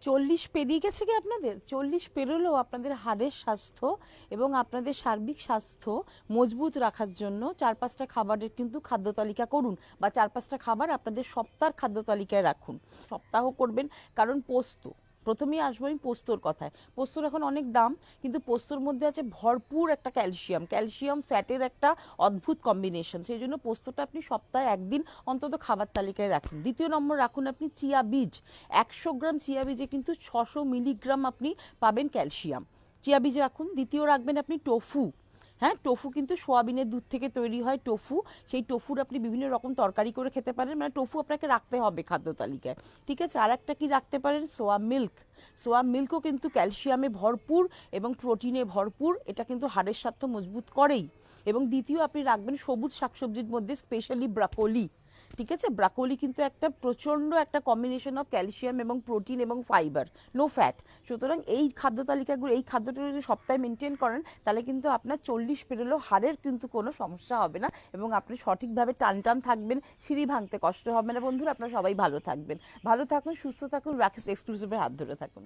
40 পেরিয়ে গেছে কি আপনাদের? 40 পেরোলেও আপনাদের হাড়ের স্বাস্থ্য এবং আপনাদের সার্বিক স্বাস্থ্য মজবুত রাখার জন্য 4-5টা খাবারের কিন্তু খাদ্য তালিকা করুন, বা 4-5টা খাবার আপনাদের সপ্তাহের খাদ্য তালিকায় রাখুন। সপ্তাহ করবেন, কারণ পোস্ত, প্রথমেই আসবো আমি পোস্তর কথায়। পোস্তর এখন অনেক দাম, কিন্তু পোস্তর মধ্যে আছে ভরপুর একটা ক্যালসিয়াম, ক্যালসিয়াম ফ্যাটের একটা অদ্ভুত কম্বিনেশন। সেই জন্য পোস্তটা আপনি সপ্তাহে একদিন অন্তত খাবার তালিকায় রাখুন। দ্বিতীয় নম্বর রাখুন আপনি চিয়া বীজ। 100 গ্রাম চিয়া বীজে কিন্তু 600 মিলিগ্রাম আপনি পাবেন ক্যালসিয়াম। চিয়া বীজ রাখুন। দ্বিতীয় রাখবেন আপনি টোফু। হ্যাঁ, টোফু কিন্তু সোয়াবিনের দুধ থেকে তৈরি হয় টোফু। সেই টোফুর আপনি বিভিন্ন রকম তরকারি করে খেতে পারেন, মানে টোফু আপনাকে রাখতে হবে খাদ্য তালিকায়। ঠিক আছে, আর একটা কি রাখতে পারেন, সোয়া মিল্ক। সোয়া মিল্কও কিন্তু ক্যালসিয়ামে ভরপুর এবং প্রোটিনে ভরপুর, এটা কিন্তু হাড়ের স্বাস্থ্য মজবুত করেই। এবং দ্বিতীয় আপনি রাখবেন সবুজ শাকসবজির মধ্যে স্পেশালি ব্রাকোলি। ঠিক আছে, ব্রাকোলি কিন্তু একটা প্রচন্ড একটা কম্বিনেশন অফ ক্যালসিয়াম এবং প্রোটিন এবং ফাইবার, নো ফ্যাট। সুতরাং এই খাদ্য তালিকাগুলো, এই খাদ্যটা যদি সপ্তাহে মেনটেন করেন, তাহলে কিন্তু আপনার 40 পেরোলেও হাড়ের কিন্তু কোনো সমস্যা হবে না, এবং আপনি সঠিকভাবে টান টান থাকবেন, সিঁড়ি ভাঙতে কষ্ট হবে না। বন্ধুরা, আপনারা সবাই ভালো থাকবেন, ভালো থাকুন, সুস্থ থাকুন, রাকেশ এক্সক্লুসিভের হাত ধরে থাকুন।